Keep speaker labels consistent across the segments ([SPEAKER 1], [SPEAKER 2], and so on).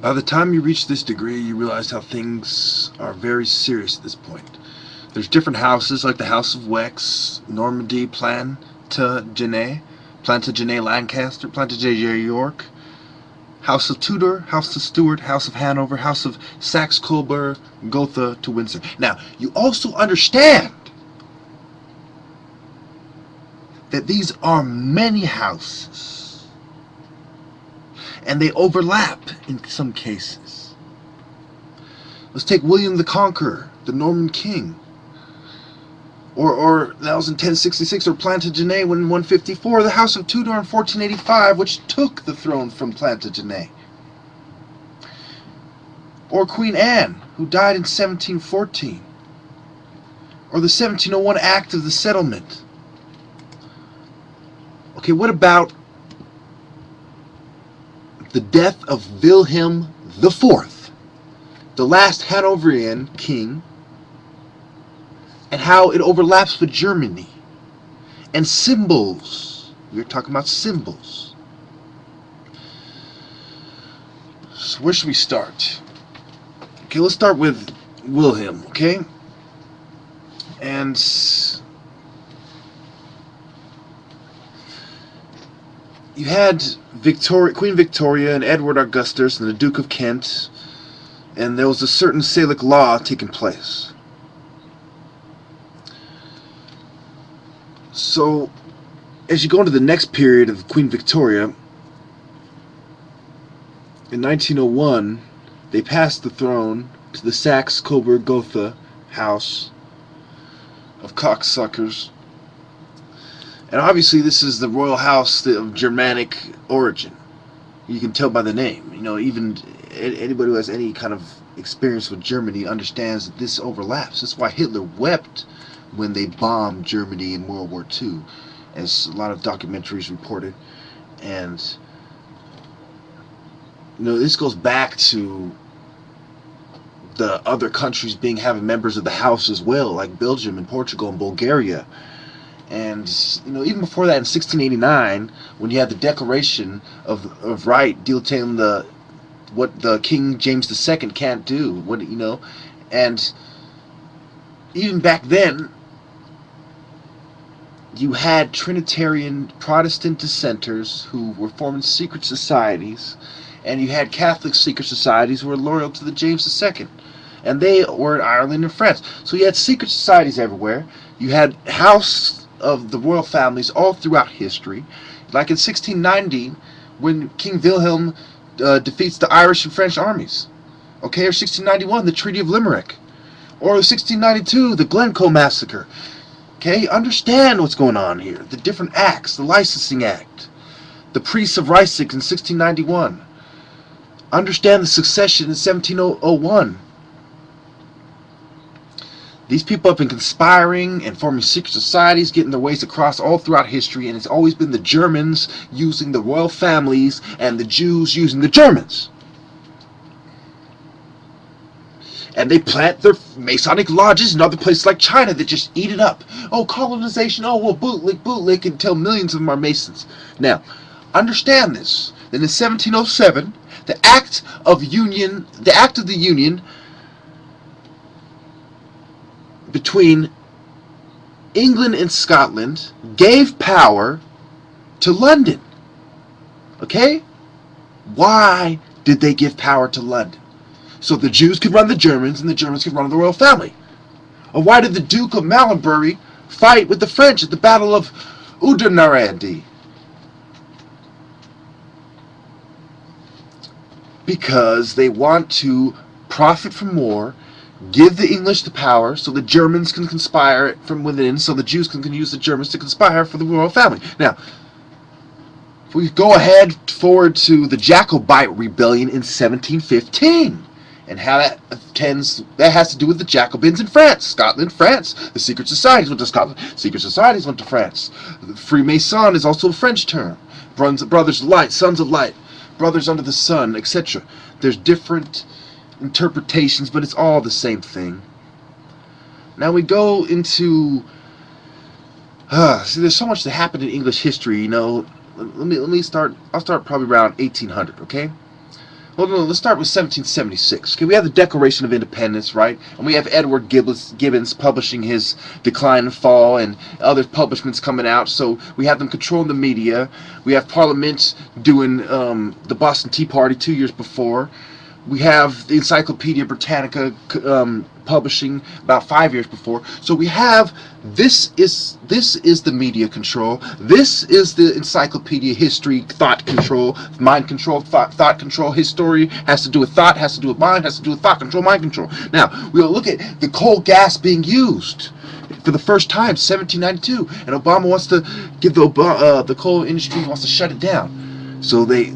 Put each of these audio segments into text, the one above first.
[SPEAKER 1] By the time you reach this degree, you realize how things are very serious at this point. There's different houses, like the House of Wex, Normandy, Plantagenet Lancaster, Plantagenet York, House of Tudor, House of Stuart, House of Hanover, House of Saxe-Coburg, Gotha to Windsor. Now, you also understand that these are many houses, and they overlap in some cases. Let's take William the Conqueror, the Norman king, or that was in 1066, or Plantagenet in 154, the House of Tudor in 1485, which took the throne from Plantagenet, or Queen Anne, who died in 1714, or the 1701 Act of the Settlement. Okay, what about the death of Wilhelm IV, the last Hanoverian king, and how it overlaps with Germany? And symbols. We were talking about symbols. So where should we start? Okay, let's start with Wilhelm, okay? And you had Queen Victoria and Edward Augustus and the Duke of Kent, and there was a certain Salic law taking place. So, as you go into the next period of Queen Victoria, in 1901, they passed the throne to the Saxe-Coburg-Gotha house of cocksuckers. And obviously this is the royal house of Germanic origin. You can tell by the name. You know, even anybody who has any kind of experience with Germany understands that this overlaps. That's why Hitler wept when they bombed Germany in World War II, as a lot of documentaries reported. And, you know, this goes back to the other countries having members of the house as well, like Belgium and Portugal and Bulgaria. And, you know, even before that, in 1689, when you had the Declaration of Right detailing what the King James II can't do, and even back then, you had Trinitarian Protestant dissenters who were forming secret societies, and you had Catholic secret societies who were loyal to the James II, and they were in Ireland and France. So you had secret societies everywhere. You had house of the royal families all throughout history. Like in 1690, when King Wilhelm defeats the Irish and French armies. Okay, or 1691, the Treaty of Limerick. Or 1692, the Glencoe Massacre. Okay, understand what's going on here. The different acts, the Licensing Act, the Priests of Ryswick in 1691. Understand the succession in 1701. These people have been conspiring and forming secret societies, getting their ways across all throughout history, and it's always been the Germans using the royal families and the Jews using the Germans. And they plant their Masonic lodges in other places like China that just eat it up. Oh, colonization, oh, well, bootlick, until millions of them are Masons. Now, understand this. Then in 1707, the Act of the Union between England and Scotland gave power to London. Okay? Why did they give power to London? So the Jews could run the Germans and the Germans could run the royal family. Or why did the Duke of Malmesbury fight with the French at the Battle of Oudenarde? Because they want to profit from war, give the English the power so the Germans can conspire from within, so the Jews can use the Germans to conspire for the royal family. Now, if we go forward to the Jacobite rebellion in 1715, and how that has to do with the Jacobins in France, Scotland, France. The secret societies went to Scotland. Secret societies went to France. The Freemason is also a French term. Brothers of light, sons of light, brothers under the sun, etc. There's different interpretations, but it's all the same thing. Now we go into see, there's so much that happened in English history. Let me start. I'll start probably around 1800. Okay. Well, no, let's start with 1776. Okay, we have the Declaration of Independence, right? And we have Edward Gibbons publishing his Decline and Fall, and other publishments coming out. So we have them controlling the media. We have Parliament doing the Boston Tea Party 2 years before. We have the Encyclopedia Britannica publishing about 5 years before. So we have this is the media control. This is the encyclopedia history, thought control, mind control, thought control. History has to do with thought, has to do with mind, has to do with thought control, mind control. Now we'll look at the coal gas being used for the first time, 1792, and Obama wants to give the coal industry wants to shut it down. So they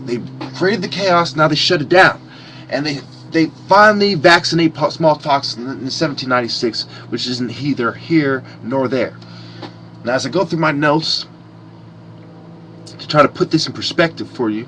[SPEAKER 1] created the chaos. Now they shut it down. And they finally vaccinate smallpox in 1796, which isn't either here nor there. Now, as I go through my notes to try to put this in perspective for you,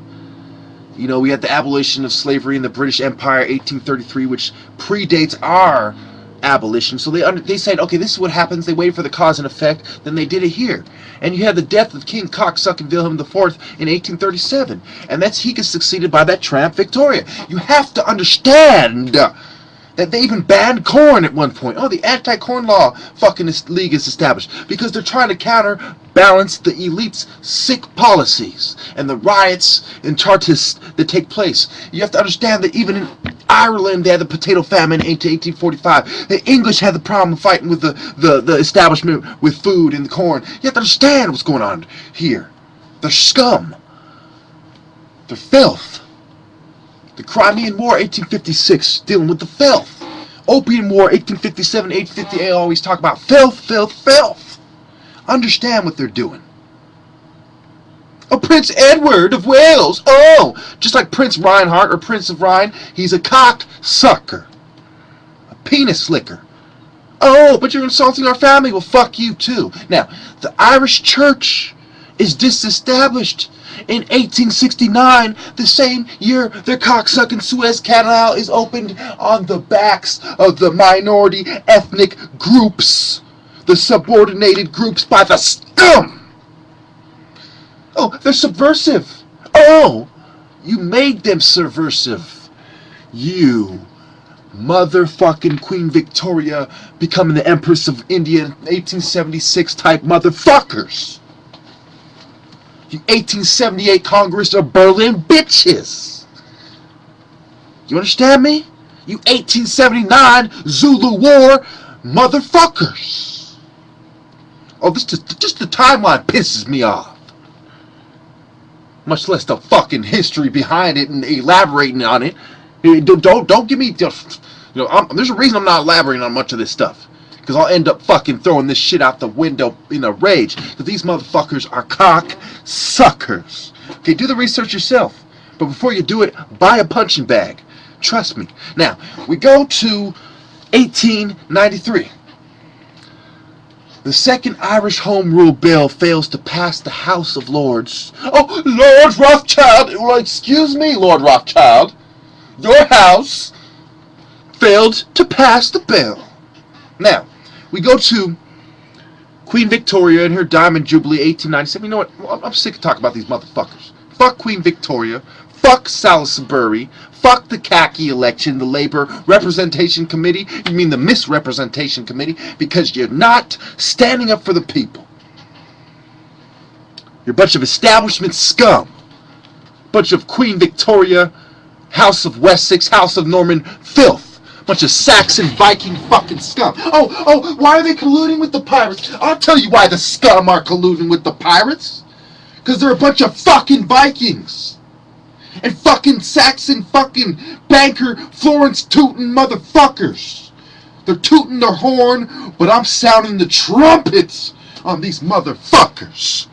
[SPEAKER 1] you know, we had the abolition of slavery in the British Empire, 1833, which predates our abolition. So they said, okay, this is what happens. They waited for the cause and effect. Then they did it here. And you had the death of King Cocksucking Wilhelm IV in 1837. And he gets succeeded by that tramp Victoria. You have to understand that they even banned corn at one point. Oh, the anti-corn law fucking league is established because they're trying to counterbalance the elite's sick policies and the riots and Chartists that take place. You have to understand that even in Ireland they had the potato famine in 1845. The English had the problem fighting with the establishment with food and the corn. You have to understand what's going on here. They're scum. They're filth. The Crimean War, 1856, dealing with the filth. Opium War, 1857, 1858, they always talk about filth, filth, filth. Understand what they're doing. Oh, Prince Edward of Wales. Oh, just like Prince Reinhardt or Prince of Rhine, he's a cock sucker. A penis slicker. Oh, but you're insulting our family. Well, fuck you too. Now, the Irish Church is disestablished. In 1869, the same year their cocksucking Suez Canal is opened on the backs of the minority ethnic groups, the subordinated groups by the scum. Oh, they're subversive. Oh, you made them subversive. You motherfucking Queen Victoria becoming the Empress of India in 1876 type motherfuckers. You 1878 Congress of Berlin bitches. You understand me? You 1879 Zulu War motherfuckers. Oh, just the timeline pisses me off. Much less the fucking history behind it and elaborating on it. Don't give me just, you know, there's a reason I'm not elaborating on much of this stuff. Because I'll end up fucking throwing this shit out the window in a rage. Because these motherfuckers are cock suckers. Okay, do the research yourself. But before you do it, buy a punching bag. Trust me. Now, we go to 1893. The second Irish Home Rule Bill fails to pass the House of Lords. Oh, Lord Rothschild! Well, excuse me, Lord Rothschild. Your house failed to pass the bill. Now, we go to Queen Victoria and her Diamond Jubilee, 1897. You know what? Well, I'm sick of talking about these motherfuckers. Fuck Queen Victoria. Fuck Salisbury. Fuck the khaki election, the Labor Representation Committee. You mean the Misrepresentation Committee? Because you're not standing up for the people. You're a bunch of establishment scum. Bunch of Queen Victoria, House of Wessex, House of Norman filth. Bunch of Saxon Viking fucking scum. Oh, why are they colluding with the pirates? I'll tell you why the scum are colluding with the pirates. Because they're a bunch of fucking Vikings. And fucking Saxon fucking banker Florence tootin' motherfuckers. They're tooting their horn, but I'm sounding the trumpets on these motherfuckers.